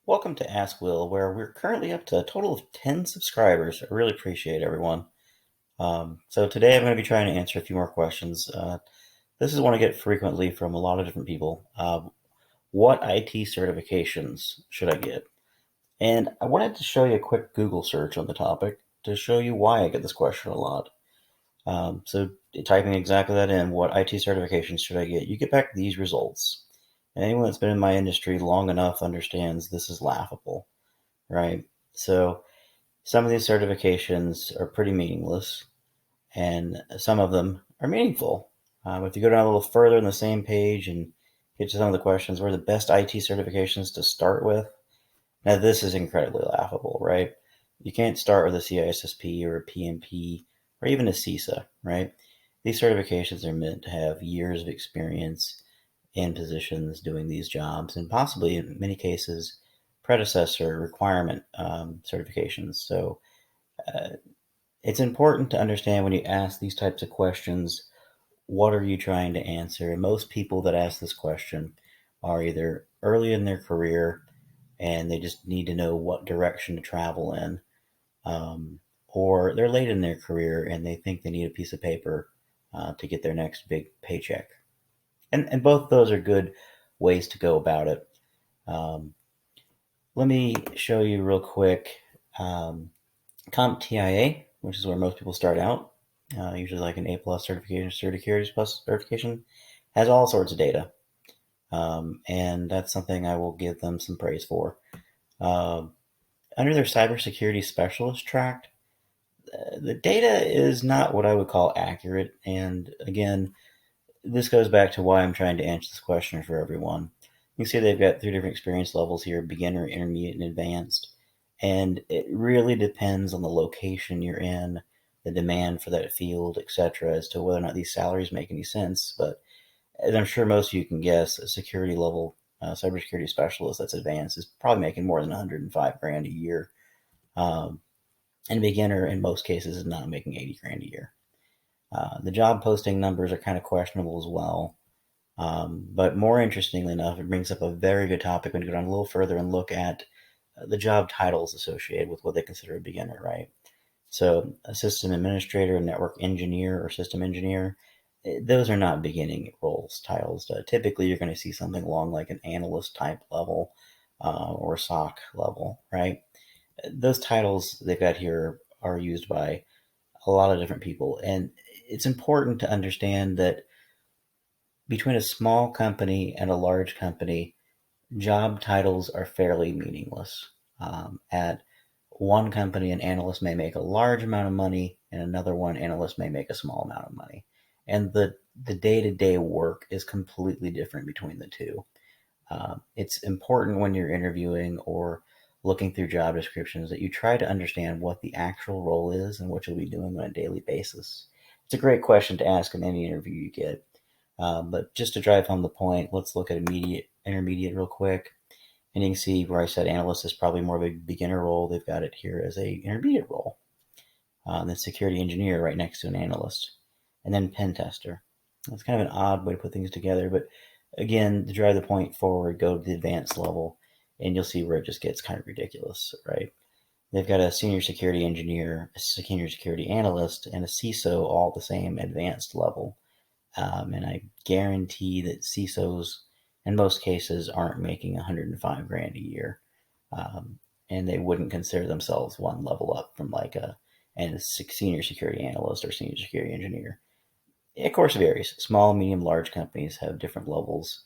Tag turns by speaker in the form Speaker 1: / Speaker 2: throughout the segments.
Speaker 1: Welcome to Ask Will, where we're currently up to a total of 10 subscribers. I really appreciate everyone. So today I'm going to be trying to answer a few more questions. This is one I get frequently from a lot of different people. What IT certifications should I get? And I wanted to show you a quick Google search on the topic to show you why I get this question a lot. So typing exactly that in, what IT certifications should I get? You get back these results. And anyone that's been in my industry long enough understands this is laughable, right? So some of these certifications are pretty meaningless, and some of them are meaningful. If you go down a little further on the same page and get to some of the questions, what are the best IT certifications to start with? Now, this is incredibly laughable, right? You can't start with a CISSP or a PMP or even a CISA, right? These certifications are meant to have years of experience in positions doing these jobs, and possibly in many cases predecessor requirement certifications. So uh, it's important to understand when you ask these types of questions, what are you trying to answer? And most people that ask this question are either early in their career and they just need to know what direction to travel in, um, or they're late in their career and they think they need a piece of paper to get their next big paycheck. And both those are good ways to go about it. Um, Let me show you real quick. CompTIA, which is where most people start out, usually like an A plus certification, Securities Plus certification, has all sorts of data. And that's something I will give them some praise for. Uh, Under their cybersecurity specialist track, the data is not what I would call accurate. And again, this goes back to why I'm trying to answer this question for everyone. You can see they've got three different experience levels here: beginner, intermediate, and advanced. And it really depends on the location you're in, the demand for that field, etc., as to whether or not these salaries make any sense. But as I'm sure most of you can guess, a security level cybersecurity specialist that's advanced is probably making more than 105 grand a year. Um, and a beginner, in most cases, is not making 80 grand a year. The job posting numbers are kind of questionable as well. But more interestingly enough, it brings up a very good topic when you go down a little further and look at the job titles associated with what they consider a beginner, right? So, a system administrator, a network engineer, or system engineer, those are not beginning roles titles. Typically, you're going to see something along like an analyst type level or SOC level, right? Those titles they've got here are used by a lot of different people, and it's important to understand that between a small company and a large company, job titles are fairly meaningless. At one company, an analyst may make a large amount of money, and another one, analyst may make a small amount of money. And the day to day work is completely different between the two. It's important when you're interviewing or looking through job descriptions that you try to understand what the actual role is and what you'll be doing on a daily basis. It's a great question to ask in any interview you get. But just to drive home the point, let's look at immediate, intermediate real quick. And you can see where I said analyst is probably more of a beginner role. They've got it here as a intermediate role. Then security engineer right next to an analyst. And then pen tester. That's kind of an odd way to put things together, but again, to drive the point forward, go to the advanced level, and you'll see where it just gets kind of ridiculous, right? They've got a senior security engineer, a senior security analyst, and a CISO all at the same advanced level. And I guarantee that CISOs, in most cases, aren't making 105 grand a year. And they wouldn't consider themselves one level up from like a senior security analyst or senior security engineer. It, of course, varies. Small, medium, large companies have different levels.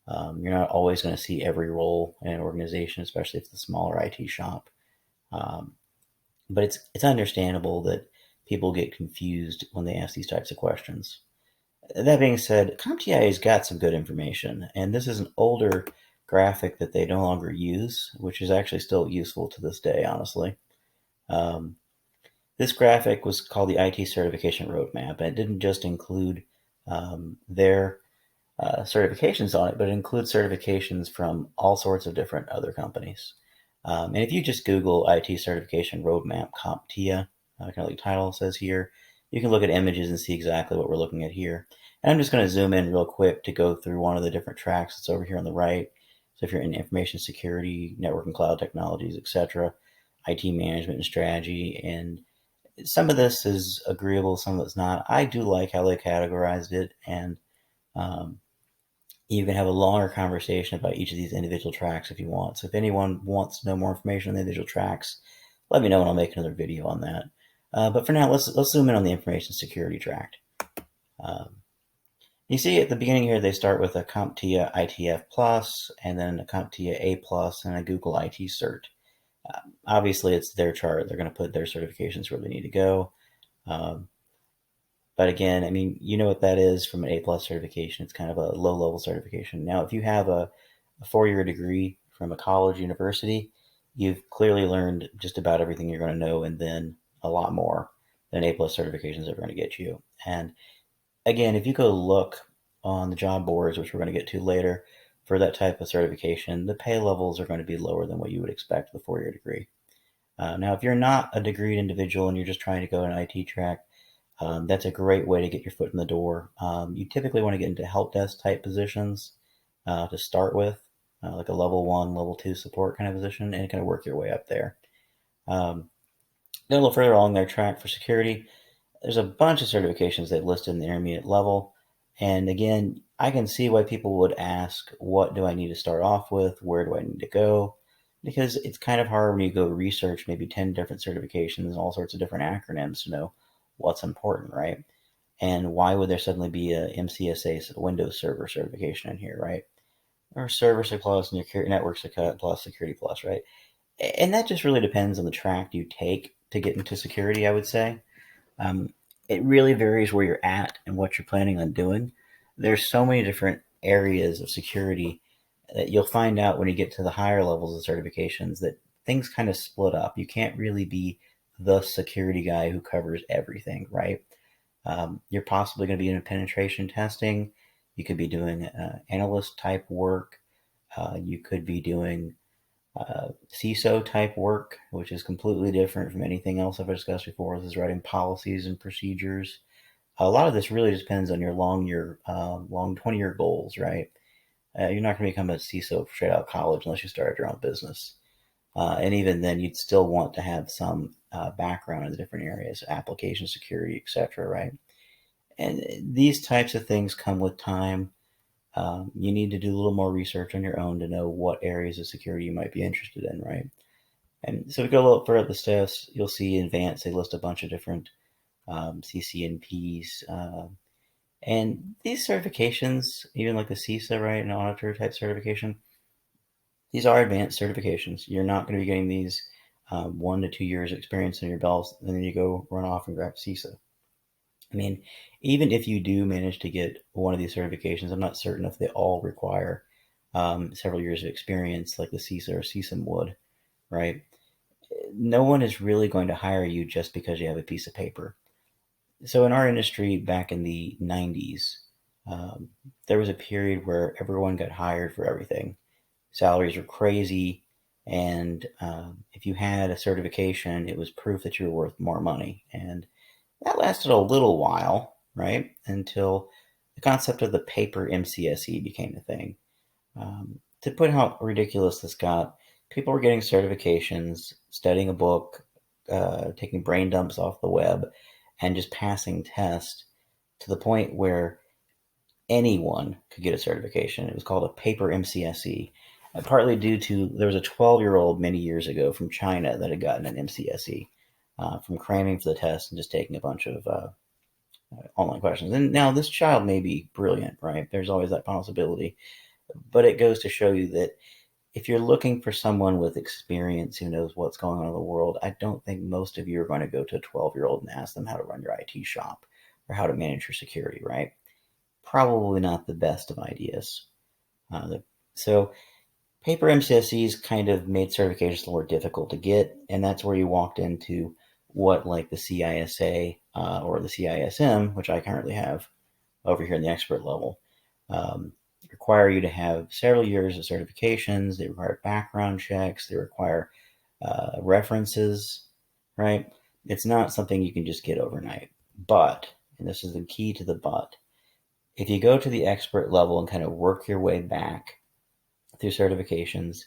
Speaker 1: You're not always going to see every role in an organization, especially if it's a smaller IT shop. Um, but it's understandable that people get confused when they ask these types of questions. That being said, CompTIA's got some good information, and this is an older graphic that they no longer use, which is actually still useful to this day, honestly. Um, this graphic was called the IT Certification Roadmap, and it didn't just include their certifications on it, but it includes certifications from all sorts of different other companies. And if you just Google IT Certification Roadmap CompTIA, kind of like the title says here, you can look at images and see exactly what we're looking at here. And I'm just going to zoom in real quick to go through one of the different tracks that's over here on the right. So if you're in information security, network and cloud technologies, etc., IT management and strategy, and some of this is agreeable, some of it's not. I do like how they categorized it, and um, you can have a longer conversation about each of these individual tracks if you want. So if anyone wants to know more information on the individual tracks, let me know and I'll make another video on that. But for now, let's zoom in on the information security track. Um, you see at the beginning here, they start with a CompTIA ITF Plus, and then a CompTIA A Plus, and a Google IT Cert. Obviously, it's their chart. They're going to put their certifications where they need to go. But again, I mean, you know what that is from an A plus certification. It's kind of a low level certification. Now, if you have a 4-year degree from a college university, you've clearly learned just about everything you're going to know, and then a lot more than A plus certifications are going to get you. And again, if you go look on the job boards, which we're going to get to later, for that type of certification, the pay levels are going to be lower than what you would expect with a 4-year degree. Now, if you're not a degreed individual and you're just trying to go an IT track, that's a great way to get your foot in the door. You typically want to get into help desk type positions to start with, like a level 1, level 2 support kind of position, and kind of work your way up there. Then a little further along their track for security, there's a bunch of certifications they've listed in the intermediate level. And again, I can see why people would ask, what do I need to start off with? Where do I need to go? Because it's kind of hard when you go research maybe 10 different certifications and all sorts of different acronyms to know what's important, right? And why would there suddenly be a MCSA Windows Server certification in here, right? Or Server Plus and your Network Plus, Security Plus, right? And that just really depends on the track you take to get into security, I would say. It really varies where you're at and what you're planning on doing. There's so many different areas of security that you'll find out when you get to the higher levels of certifications that things kind of split up. You can't really be the security guy who covers everything, right? You're possibly going to be in penetration testing. You could be doing analyst type work. You could be doing CISO type work, which is completely different from anything else I've discussed before. This is writing policies and procedures. A lot of this really depends on your long 20-year goals, right? You're not going to become a CISO straight out of college unless you start your own business. And even then, you'd still want to have some background in the different areas, application security, etc., right? And these types of things come with time. You need to do a little more research on your own to know what areas of security you might be interested in, right? And so we go a little further up the steps, you'll see in advanced, they list a bunch of different CCNPs. And these certifications, even like the CISA, right, an auditor type certification, these are advanced certifications. You're not going to be getting these 1 to 2 years experience in your belt, and then you go run off and grab CISA. I mean, even if you do manage to get one of these certifications, I'm not certain if they all require several years of experience like the CISA or CISM would, right? No one is really going to hire you just because you have a piece of paper. So in our industry back in the 90s, there was a period where everyone got hired for everything. Salaries were crazy, and if you had a certification, it was proof that you were worth more money. And that lasted a little while, right? Until the concept of the paper MCSE became a thing. To put how ridiculous this got, people were getting certifications, studying a book, taking brain dumps off the web, and just passing tests to the point where anyone could get a certification. It was called a paper MCSE, partly due to there was a 12-year-old many years ago from China that had gotten an MCSE from cramming for the test and just taking a bunch of online questions. And now this child may be brilliant, right? There's always that possibility. But it goes to show you that if you're looking for someone with experience who knows what's going on in the world, I don't think most of you are going to go to a 12-year-old and ask them how to run your IT shop or how to manage your security, right? Probably not the best of ideas. So paper MCSEs kind of made certifications more difficult to get, and that's where you walked into what like the CISA or the CISM, which I currently have over here in the expert level, require you to have several years of certifications. They require background checks. They require references, right? It's not something you can just get overnight. But, and this is the key to the but, if you go to the expert level and kind of work your way back, through certifications,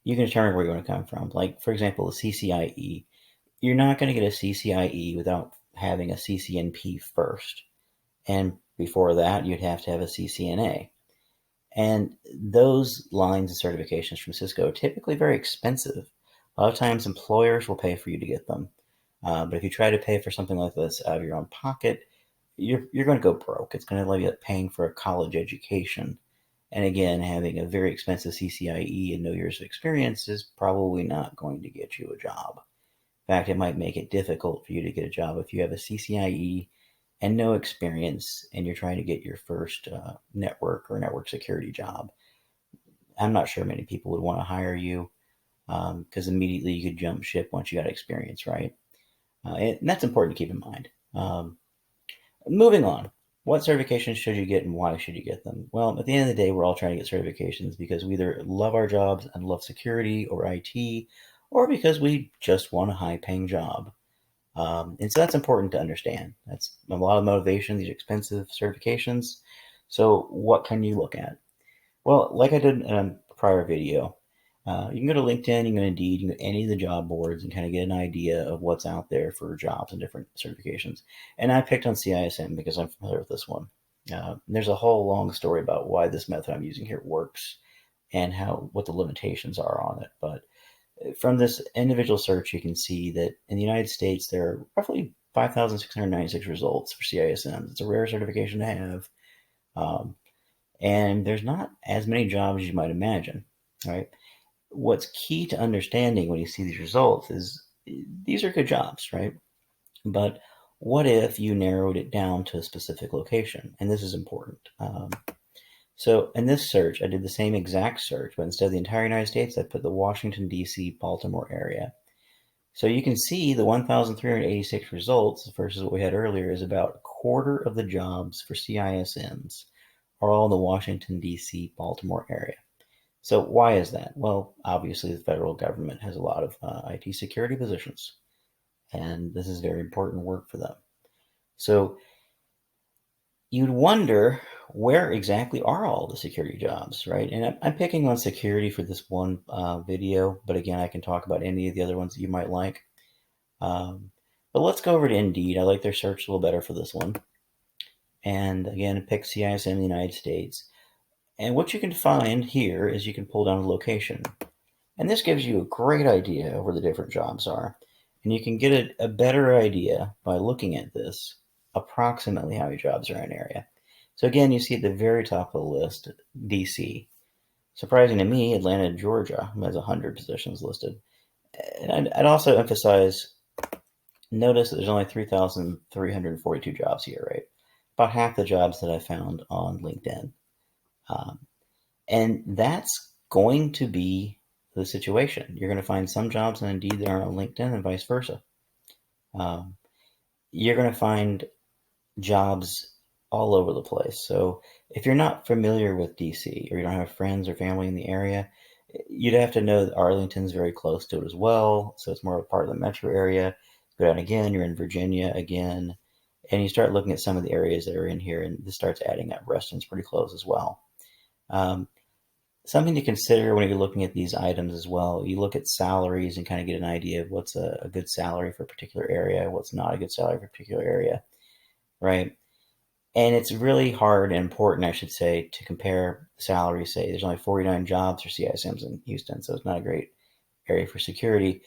Speaker 1: you can determine where you want to come from. Like, for example, a CCIE. You're not going to get a CCIE without having a CCNP first. And before that, you'd have to have a CCNA. And those lines of certifications from Cisco are typically very expensive. A lot of times, employers will pay for you to get them. But if you try to pay for something like this out of your own pocket, you're going to go broke. It's going to be like paying for a college education. And again, having a very expensive CCIE and no years of experience is probably not going to get you a job. In fact, it might make it difficult for you to get a job if you have a CCIE and no experience and you're trying to get your first network or network security job. I'm not sure many people would want to hire you because immediately you could jump ship once you got experience, right? And that's important to keep in mind. Moving on. What certifications should you get and why should you get them? Well, at the end of the day, we're all trying to get certifications because we either love our jobs and love security or IT, or because we just want a high paying job. And so that's important to understand. That's a lot of motivation, these expensive certifications. So, what can you look at? Well, like I did in a prior video, you can go to LinkedIn, you can go to Indeed, you can go to any of the job boards and kind of get an idea of what's out there for jobs and different certifications. And I picked on CISM because I'm familiar with this one. There's a whole long story about why this method I'm using here works and what the limitations are on it. But from this individual search, you can see that in the United States, there are roughly 5,696 results for CISMs. It's a rare certification to have. And there's not as many jobs as you might imagine, right? What's key to understanding when you see these results is these are good jobs, right? But what if you narrowed it down to a specific location? And this is important. So in this search, I did the same exact search, but instead of the entire United States, I put the Washington, D.C., Baltimore area. So you can see the 1,386 results versus what we had earlier is about a quarter of the jobs for CISMs are all in the Washington, D.C., Baltimore area. So why is that? Well, obviously the federal government has a lot of IT security positions, and this is very important work for them. So you'd wonder where exactly are all the security jobs, right? And I'm picking on security for this one video, but again, I can talk about any of the other ones that you might like. But let's go over to Indeed. I like their search a little better for this one. And again, pick CISM in the United States. And what you can find here is you can pull down the location. And this gives you a great idea of where the different jobs are. And you can get a better idea by looking at this, approximately how many jobs are in an area. So again, you see at the very top of the list, DC. Surprising to me, Atlanta, Georgia has 100 positions listed. And I'd also emphasize, notice that there's only 3,342 jobs here, right? About half the jobs that I found on LinkedIn. And that's going to be the situation. You're going to find some jobs on Indeed that aren't on LinkedIn and vice versa. You're going to find jobs all over the place. So if you're not familiar with DC or you don't have friends or family in the area, you'd have to know that Arlington's very close to it as well. So it's more of a part of the metro area. Go down again, you're in Virginia again, and you start looking at some of the areas that are in here, and this starts adding up. Reston's pretty close as well. Something to consider when you're looking at these items as well, you look at salaries and kind of get an idea of what's a good salary for a particular area, what's not a good salary for a particular area, right? And it's really hard and important, I should say, to compare salaries. Say there's only 49 jobs for CISMs in Houston, so it's not a great area for security.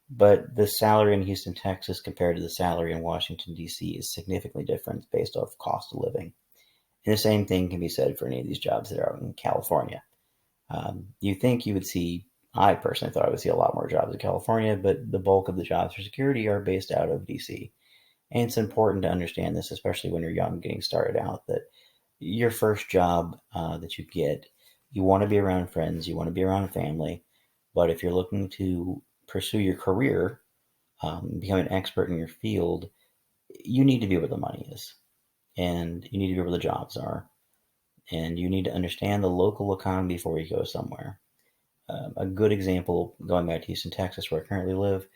Speaker 1: But the salary in Houston, Texas, compared to the salary in Washington, D.C., is significantly different based off cost of living. And the same thing can be said for any of these jobs that are out in California. You think you would see, I personally thought I would see a lot more jobs in California, but the bulk of the jobs for security are based out of DC. And it's important to understand this, especially when you're young, getting started out, that your first job that you get, you want to be around friends, you want to be around family. But if you're looking to pursue your career, become an expert in your field, you need to be where the money is. And you need to be where the jobs are. And you need to understand the local economy before you go somewhere. A good example, going back to Houston, Texas, where I currently live,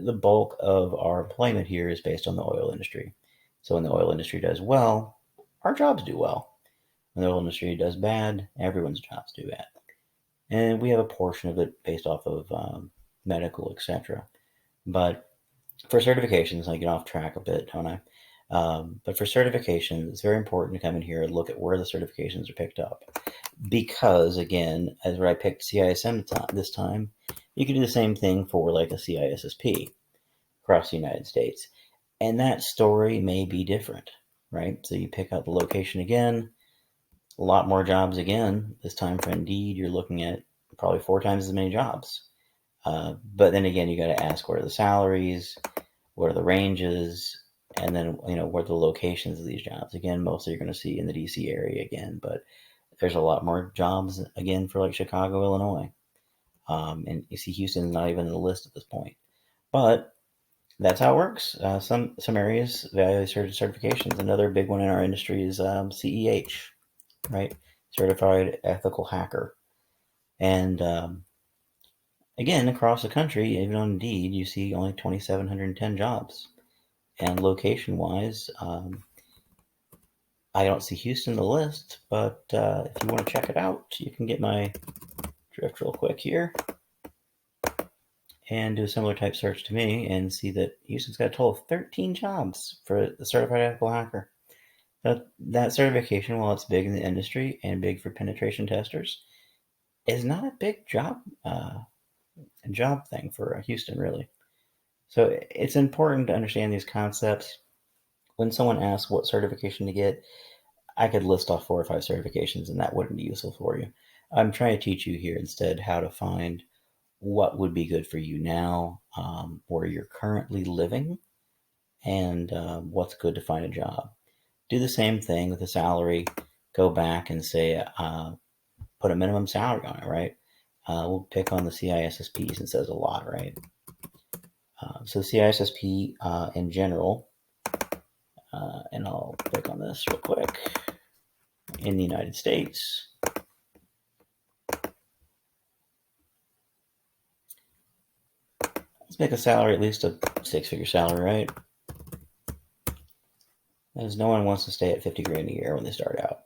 Speaker 1: the bulk of our employment here is based on the oil industry. So when the oil industry does well, our jobs do well. When the oil industry does bad, everyone's jobs do bad. and we have a portion of it based off of medical, etc. But for certifications, I get off track a bit, don't I? But for certifications, it's very important to come in here and look at where the certifications are picked up. Because, again, as where I picked CISM this time, you can do the same thing for like a CISSP across the United States. And that story may be different, right? So you pick out the location again, a lot more jobs again. This time for Indeed, you're looking at probably 4 times as many jobs. But then again, you got to ask, what are the salaries? What are the ranges? And then, what are the locations of these jobs? Again, mostly you're going to see in the DC area again, but there's a lot more jobs again for like Chicago, Illinois. And you see Houston's not even in the list at this point. But that's how it works. Some areas value certifications. Another big one in our industry is CEH, right? Certified Ethical Hacker. And again, across the country, even on Indeed, you see only 2,710 jobs. And location-wise, I don't see Houston in the list, but if you want to check it out, you can get my drift real quick here and do a similar type search to me and see that Houston's got a total of 13 jobs for the Certified Ethical Hacker. That certification, while it's big in the industry and big for penetration testers, is not a big job thing for Houston, really. So it's important to understand these concepts. When someone asks what certification to get, I could list off 4 or 5 certifications, and that wouldn't be useful for you. I'm trying to teach you here instead how to find what would be good for you now, where you're currently living, and what's good to find a job. Do the same thing with the salary. Go back and say, put a minimum salary on it, right? We'll pick on the CISSP since it says a lot, right? So CISSP in general, and I'll pick on this real quick. In the United States, let's make a salary at least a 6-figure salary, right? Because no one wants to stay at 50 grand a year when they start out.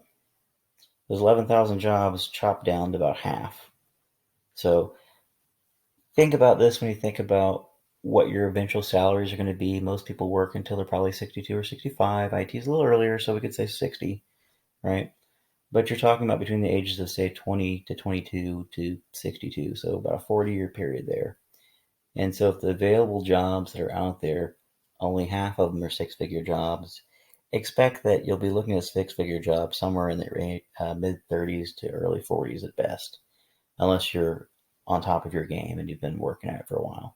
Speaker 1: Those 11,000 jobs chopped down to about half. So think about this when you think about what your eventual salaries are going to be. Most people work until they're probably 62 or 65. IT is a little earlier, so we could say 60, right? But you're talking about between the ages of, say, 20 to 22 to 62, so about a 40-year period there. And so if the available jobs that are out there, only half of them are 6-figure jobs, expect that you'll be looking at a 6-figure job somewhere in the mid-30s to early 40s at best, unless you're on top of your game and you've been working at it for a while.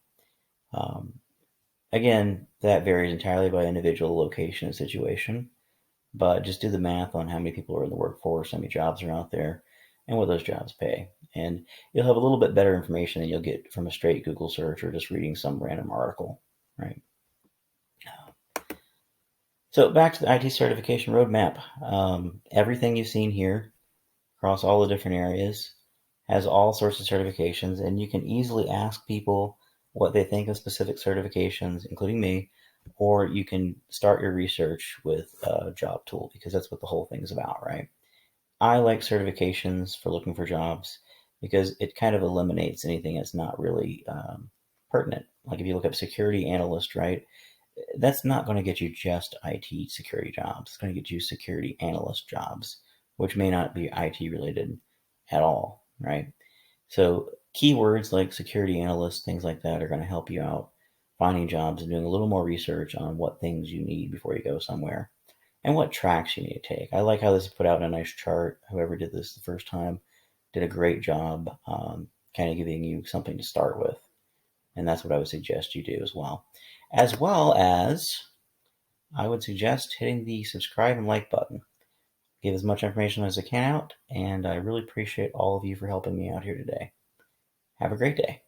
Speaker 1: Again, that varies entirely by individual location and situation, but just do the math on how many people are in the workforce, how many jobs are out there, and what those jobs pay. And you'll have a little bit better information than you'll get from a straight Google search or just reading some random article, right? So back to the IT certification roadmap. Everything you've seen here across all the different areas has all sorts of certifications, and you can easily ask people what they think of specific certifications, including me, or you can start your research with a job tool, because that's what the whole thing is about, right? I like certifications for looking for jobs because it kind of eliminates anything that's not really pertinent. Like if you look up security analyst, right? That's not going to get you just IT security jobs. It's going to get you security analyst jobs, which may not be IT related at all, right? So keywords like security analyst, things like that are going to help you out finding jobs and doing a little more research on what things you need before you go somewhere and what tracks you need to take. I like how this is put out in a nice chart. Whoever did this the first time did a great job kind of giving you something to start with. And that's what I would suggest you do as well. As well as I would suggest hitting the subscribe and like button. Give as much information as I can out, and I really appreciate all of you for helping me out here today. Have a great day.